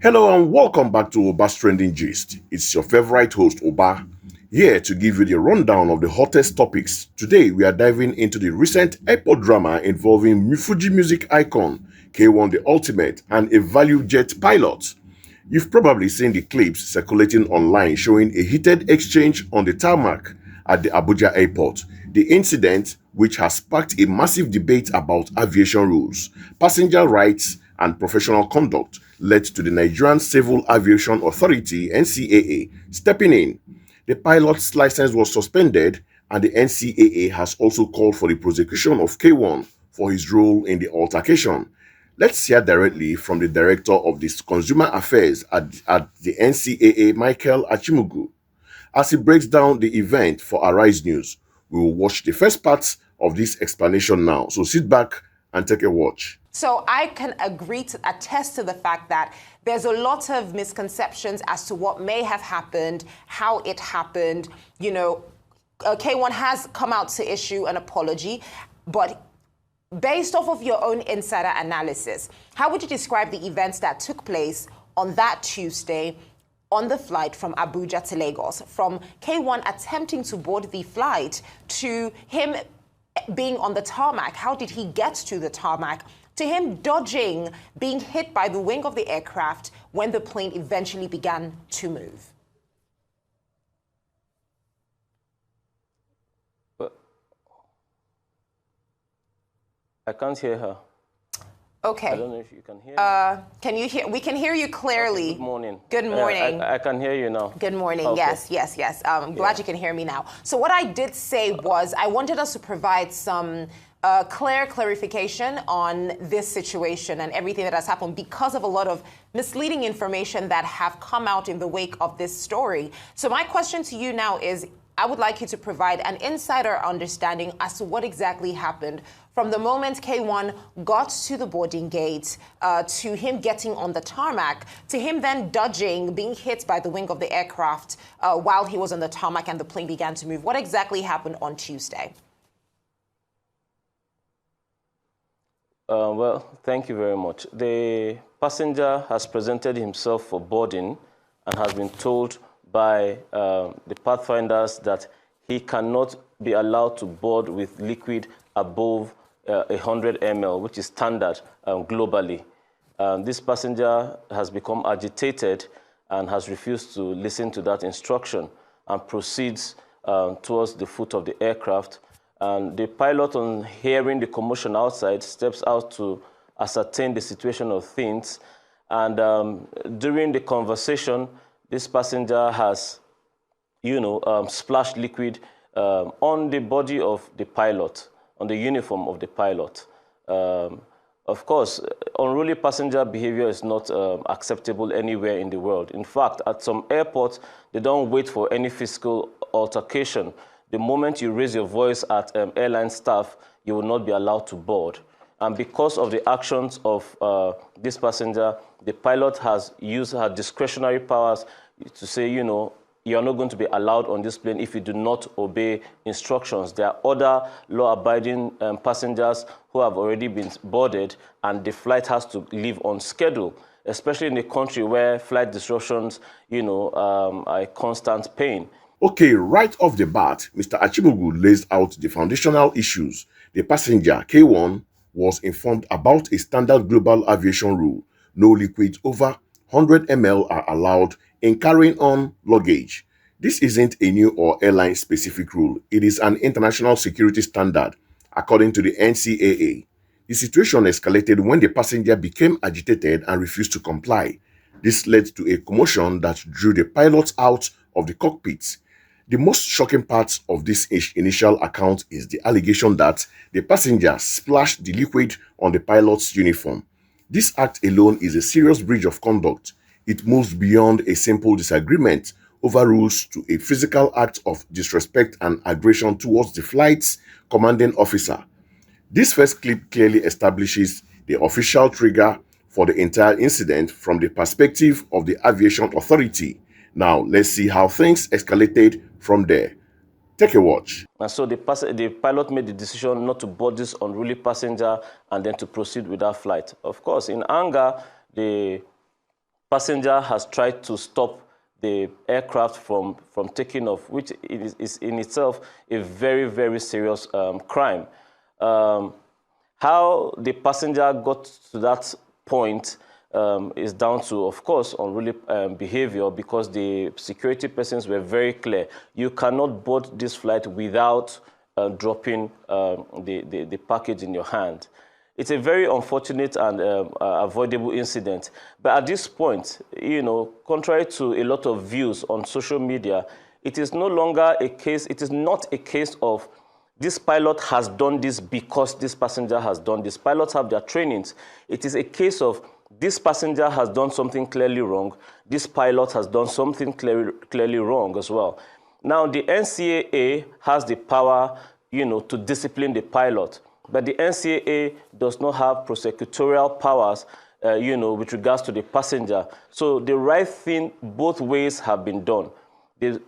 Hello and welcome back to Oba's Trending Gist. It's your favorite host, Oba, here to give you the rundown of the hottest topics. Today, we are diving into the recent airport drama involving Fuji music icon K1 The Ultimate and a ValueJet pilot. You've probably seen the clips circulating online showing a heated exchange on the tarmac at the Abuja airport. The incident, which has sparked a massive debate about aviation rules, passenger rights, and professional conduct, led to the Nigerian Civil Aviation Authority (NCAA) stepping in. The pilot's license was suspended, and the NCAA has also called for the prosecution of K1 for his role in the altercation. Let's hear directly from the Director of the Consumer Affairs at the NCAA, Michael Achimugu, as he breaks down the event for Arise News. We will watch the first part of this explanation now, so sit back and take a watch. So I can agree to attest to the fact that there's a lot of misconceptions as to what may have happened, how it happened. K1 has come out to issue an apology, but based off of your own insider analysis, how would you describe the events that took place on that Tuesday on the flight from Abuja to Lagos, from K1 attempting to board the flight to him being on the tarmac? How did he get to the tarmac? To him dodging being hit by the wing of the aircraft when the plane eventually began to move. I can't hear her. Okay. I don't know if you can hear me. Can you hear? We can hear you clearly. Okay, good morning. Good morning. I can hear you now. Good morning. Okay. Yes. I'm glad you can hear me now. So what I did say was I wanted us to provide some clarification on this situation and everything that has happened because of a lot of misleading information that have come out in the wake of this story. So my question to you now is, I would like you to provide an insider understanding as to what exactly happened from the moment K1 got to the boarding gate, to him getting on the tarmac, to him then dodging, being hit by the wing of the aircraft while he was on the tarmac and the plane began to move. What exactly happened on Tuesday? Well, thank you very much. The passenger has presented himself for boarding and has been told by the pathfinders that he cannot be allowed to board with liquid above 100 ml, which is standard globally. This passenger has become agitated and has refused to listen to that instruction and proceeds towards the foot of the aircraft. And the pilot, on hearing the commotion outside, steps out to ascertain the situation of things. And during the conversation, this passenger has, splashed liquid on the body of the pilot, on the uniform of the pilot. Of course, unruly passenger behavior is not acceptable anywhere in the world. In fact, at some airports, they don't wait for any physical altercation. The moment you raise your voice at airline staff, you will not be allowed to board. And because of the actions of this passenger, the pilot has used her discretionary powers to say, you are not going to be allowed on this plane if you do not obey instructions. There are other law-abiding passengers who have already been boarded, and the flight has to leave on schedule, especially in a country where flight disruptions, are a constant pain. Okay, right off the bat, Mr. Achimugu lays out the foundational issues. The passenger, K1, was informed about a standard global aviation rule. No liquids over 100 ml are allowed in carrying on luggage. This isn't a new or airline-specific rule. It is an international security standard, according to the NCAA. The situation escalated when the passenger became agitated and refused to comply. This led to a commotion that drew the pilots out of the cockpit. The most shocking part of this initial account is the allegation that the passenger splashed the liquid on the pilot's uniform. This act alone is a serious breach of conduct. It moves beyond a simple disagreement over rules to a physical act of disrespect and aggression towards the flight's commanding officer. This first clip clearly establishes the official trigger for the entire incident from the perspective of the Aviation Authority. Now, let's see how things escalated from there. Take a watch. And so the pilot made the decision not to board this unruly passenger and then to proceed with that flight. Of course, in anger, the passenger has tried to stop the aircraft from taking off, which is in itself a very, very serious crime. How the passenger got to that point is down to, of course, unruly behavior, because the security persons were very clear. You cannot board this flight without dropping the package in your hand. It's a very unfortunate and avoidable incident. But at this point, you know, contrary to a lot of views on social media, it is no longer a case, it is not a case of this pilot has done this because this passenger has done this. Pilots have their trainings. It is a case of this passenger has done something clearly wrong. This pilot has done something clearly wrong as well. Now, the NCAA has the power, you know, to discipline the pilot. But the NCAA does not have prosecutorial powers, you know, with regards to the passenger. So the right thing, both ways have been done. The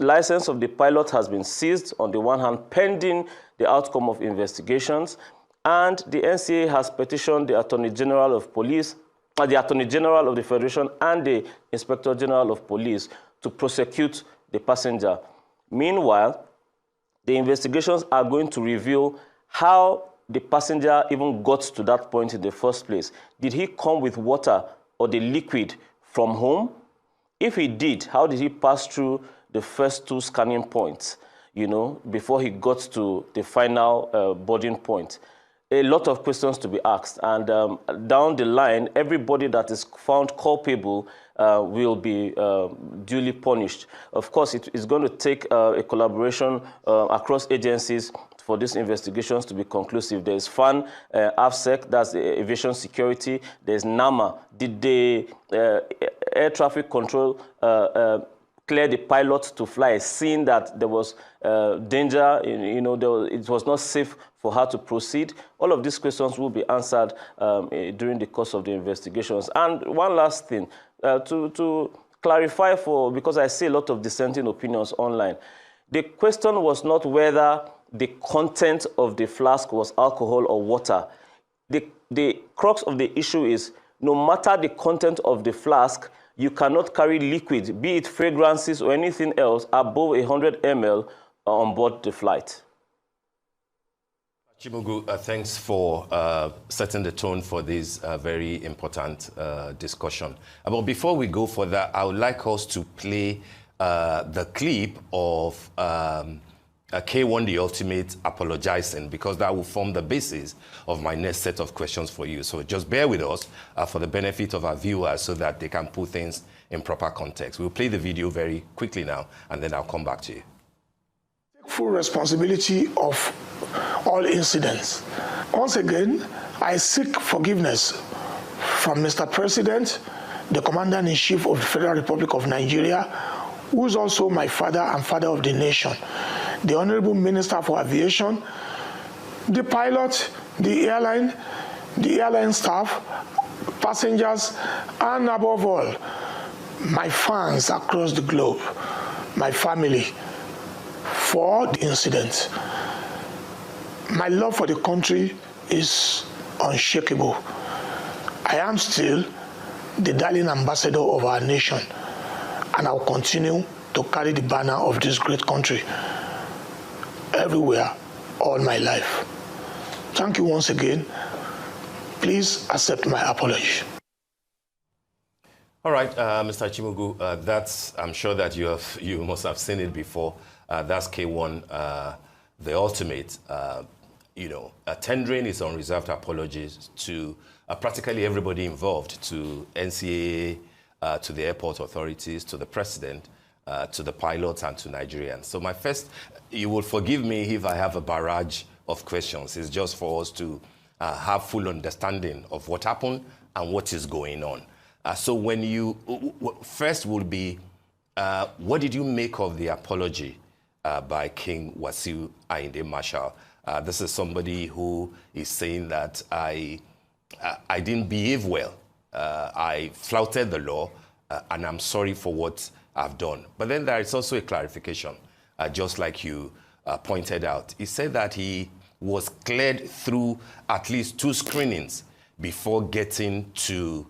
license of the pilot has been seized on the one hand, pending the outcome of investigations. And the NCAA has petitioned the Attorney General of Police, the Attorney General of the Federation and the Inspector General of Police to prosecute the passenger. Meanwhile, the investigations are going to reveal how the passenger even got to that point in the first place. Did he come with water or the liquid from home? If he did, how did he pass through the first two scanning points, you know, before he got to the final boarding point? A lot of questions to be asked. And down the line, everybody that is found culpable will be duly punished. Of course, it is going to take a collaboration across agencies for these investigations to be conclusive. There's FAN, AFSEC, that's the Aviation Security. There's NAMA. Did the air traffic control clear the pilot to fly, seeing that there was danger, you know, it was not safe for her to proceed? All of these questions will be answered during the course of the investigations. And one last thing, to clarify because I see a lot of dissenting opinions online. The question was not whether the content of the flask was alcohol or water. The crux of the issue is, no matter the content of the flask, you cannot carry liquid, be it fragrances or anything else, above 100 ml on board the flight. Achimugu, thanks for setting the tone for this very important discussion. But before we go further, I would like us to play the clip of K1 the Ultimate apologizing, because that will form the basis of my next set of questions for you. So just bear with us for the benefit of our viewers so that they can put things in proper context. We'll play the video very quickly now, and then I'll come back to you. Full responsibility of all incidents. Once again, I seek forgiveness from Mr. President, the Commander-in-Chief of the Federal Republic of Nigeria, who is also my father and father of the nation, the Honorable Minister for Aviation, the pilot, the airline staff, passengers, and above all, my fans across the globe, my family, for the incident. My love for the country is unshakable. I am still the darling ambassador of our nation, and I'll continue to carry the banner of this great country everywhere, all my life. Thank you once again. Please accept my apology. All right, Mr. Achimugu, I'm sure that you must have seen it before. That's K1, the Ultimate, tendering his unreserved apologies to practically everybody involved, to NCAA, to the airport authorities, to the president, to the pilots, and to Nigerians. So my first, you will forgive me if I have a barrage of questions. It's just for us to have full understanding of what happened and what is going on. So when you, first will be, what did you make of the apology by King Wasiu Ayinde Marshal? This is somebody who is saying that I didn't behave well. I flouted the law, and I'm sorry for what I've done. But then there is also a clarification, just like you pointed out. He said that he was cleared through at least 2 screenings before getting to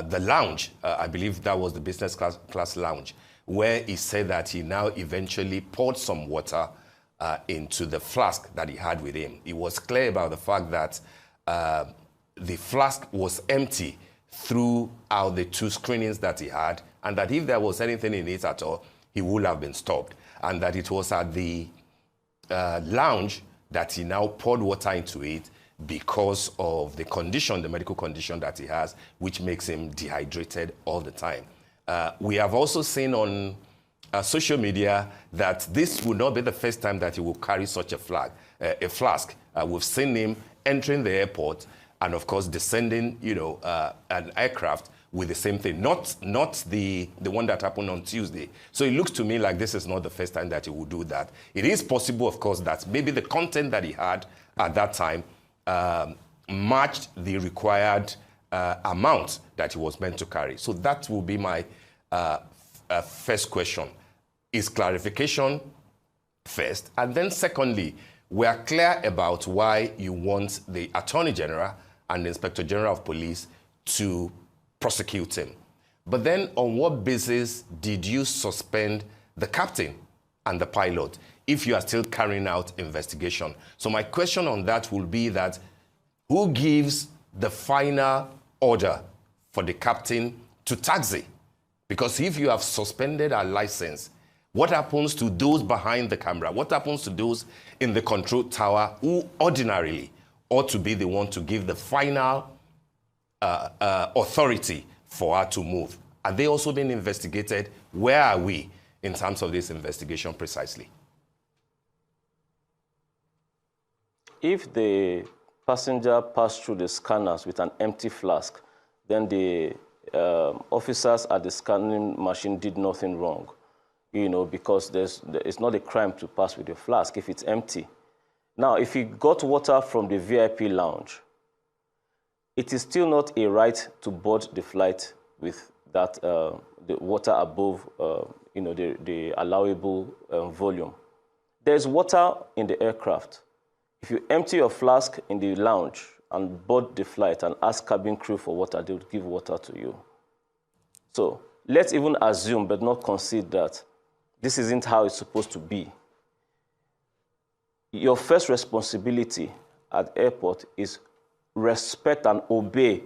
the lounge, I believe that was the business class lounge, where he said that he now eventually poured some water into the flask that he had with him. He was clear about the fact that the flask was empty throughout the 2 screenings that he had, and that if there was anything in it at all, he would have been stopped. And that it was at the lounge that he now poured water into it because of the condition, the medical condition that he has, which makes him dehydrated all the time. We have also seen on social media that this will not be the first time that he will carry such a flask. We've seen him entering the airport and, of course, descending, an aircraft with the same thing, not the one that happened on Tuesday. So it looks to me like this is not the first time that he will do that. It is possible, of course, that maybe the content that he had at that time matched the required amount that he was meant to carry. So that will be my first question. Is clarification first? And then secondly, we are clear about why you want the Attorney General and the Inspector General of Police to prosecute him. But then on what basis did you suspend the captain and the pilot if you are still carrying out investigation? So my question on that will be that who gives the final order for the captain to taxi? Because if you have suspended a license, what happens to those behind the camera? What happens to those in the control tower who ordinarily ought to be the one to give the final authority for her to move? Are they also being investigated? Where are we in terms of this investigation precisely? If the passenger passed through the scanners with an empty flask, then the officers at the scanning machine did nothing wrong, because it's not a crime to pass with your flask if it's empty. Now, if you got water from the VIP lounge, it is still not a right to board the flight with that the water above the allowable volume. There's water in the aircraft. If you empty your flask in the lounge and board the flight and ask cabin crew for water, they would give water to you. So let's even assume, but not concede, that this isn't how it's supposed to be. Your first responsibility at airport is respect and obey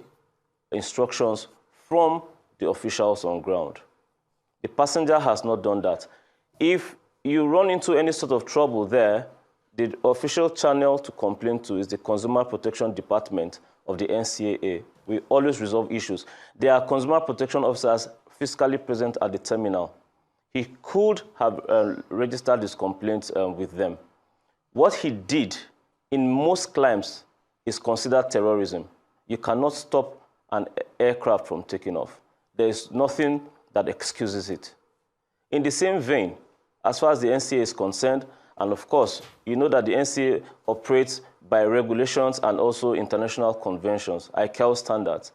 instructions from the officials on ground. The passenger has not done that. If you run into any sort of trouble there, the official channel to complain to is the Consumer Protection Department of the NCAA. We always resolve issues. There are consumer protection officers physically present at the terminal. He could have registered his complaints with them. What he did in most climes is considered terrorism. You cannot stop an aircraft from taking off. There is nothing that excuses it. In the same vein, as far as the NCAA is concerned, and of course, you know that the NCAA operates by regulations and also international conventions, ICAO standards.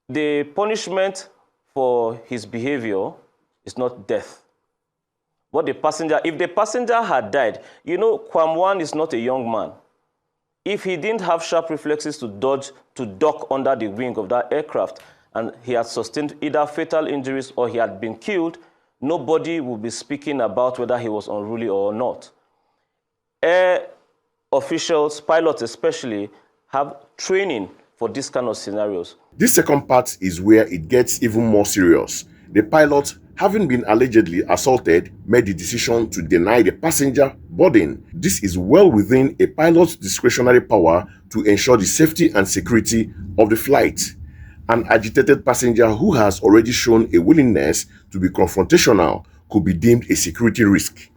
The punishment for his behavior is not death. But if the passenger had died, Kwam1 is not a young man. If he didn't have sharp reflexes to duck under the wing of that aircraft, and he had sustained either fatal injuries or he had been killed, nobody will be speaking about whether he was unruly or not. Air officials, pilots especially, have training for this kind of scenarios. This second part is where it gets even more serious. The pilot, having been allegedly assaulted, made the decision to deny the passenger boarding. This is well within a pilot's discretionary power to ensure the safety and security of the flight. An agitated passenger who has already shown a willingness to be confrontational could be deemed a security risk.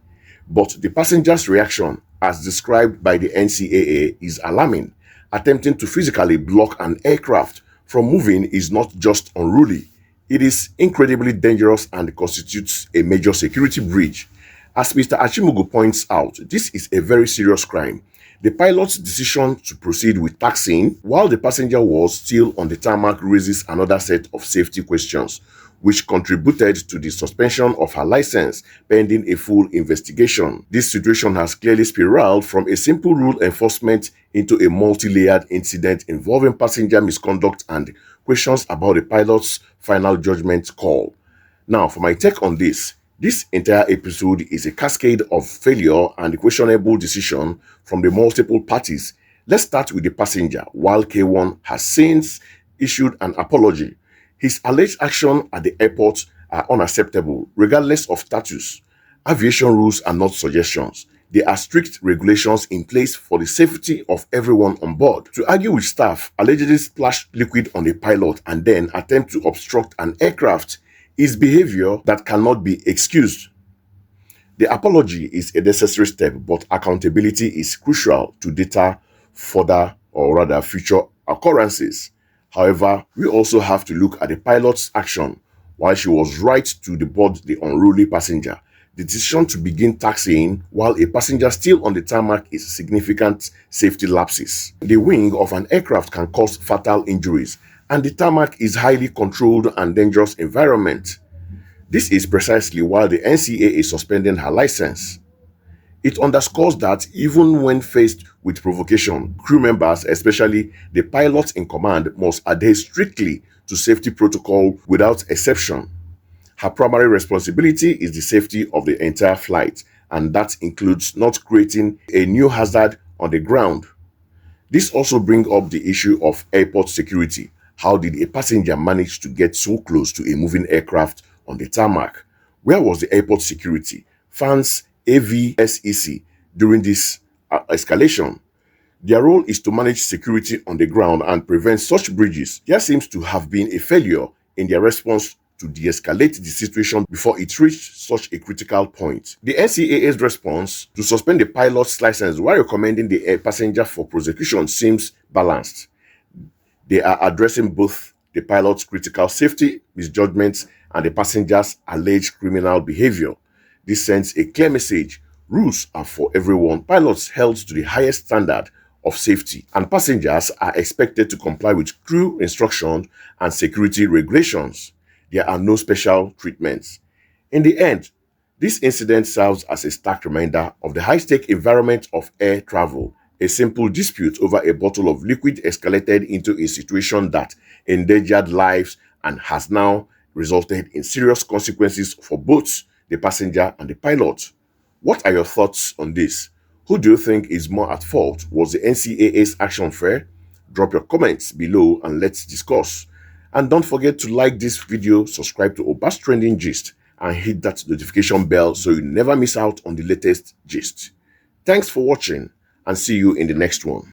But the passenger's reaction, as described by the NCAA, is alarming. Attempting to physically block an aircraft from moving is not just unruly. It is incredibly dangerous and constitutes a major security breach. As Mr. Achimugu points out, this is a very serious crime. The pilot's decision to proceed with taxiing while the passenger was still on the tarmac raises another set of safety questions, which contributed to the suspension of her license pending a full investigation. This situation has clearly spiraled from a simple rule enforcement into a multi-layered incident involving passenger misconduct and questions about the pilot's final judgment call. Now, for my take on this entire episode is a cascade of failure and questionable decision from the multiple parties. Let's start with the passenger. While K1 has since issued an apology, his alleged actions at the airport are unacceptable, regardless of status. Aviation rules are not suggestions. There are strict regulations in place for the safety of everyone on board. To argue with staff, allegedly splash liquid on a pilot and then attempt to obstruct an aircraft is behavior that cannot be excused. The apology is a necessary step, but accountability is crucial to deter further or rather future occurrences. However, we also have to look at the pilot's action. While she was right to deboard the unruly passenger, the decision to begin taxiing while a passenger still on the tarmac is significant safety lapses. The wing of an aircraft can cause fatal injuries, and the tarmac is highly controlled and dangerous environment. This is precisely why the NCAA is suspending her license. It underscores that even when faced with provocation, crew members, especially the pilots in command, must adhere strictly to safety protocol without exception. Her primary responsibility is the safety of the entire flight, and that includes not creating a new hazard on the ground. This also brings up the issue of airport security. How did a passenger manage to get so close to a moving aircraft on the tarmac? Where was the airport security? Fans AVSEC during this escalation. Their role is to manage security on the ground and prevent such breaches. There seems to have been a failure in their response to de-escalate the situation before it reached such a critical point. The NCAA's response to suspend the pilot's license while recommending the air passenger for prosecution seems balanced. They are addressing both the pilot's critical safety misjudgments and the passenger's alleged criminal behavior. This sends a clear message. Rules are for everyone. Pilots held to the highest standard of safety, and passengers are expected to comply with crew instructions and security regulations. There are no special treatments. In the end, this incident serves as a stark reminder of the high-stake environment of air travel. A simple dispute over a bottle of liquid escalated into a situation that endangered lives and has now resulted in serious consequences for both the passenger and the pilot. What are your thoughts on this? Who do you think is more at fault? Was the NCAA's action fair? Drop your comments below and let's discuss. And don't forget to like this video, subscribe to Obas Trending Gist, and hit that notification bell so you never miss out on the latest gist. Thanks for watching and see you in the next one.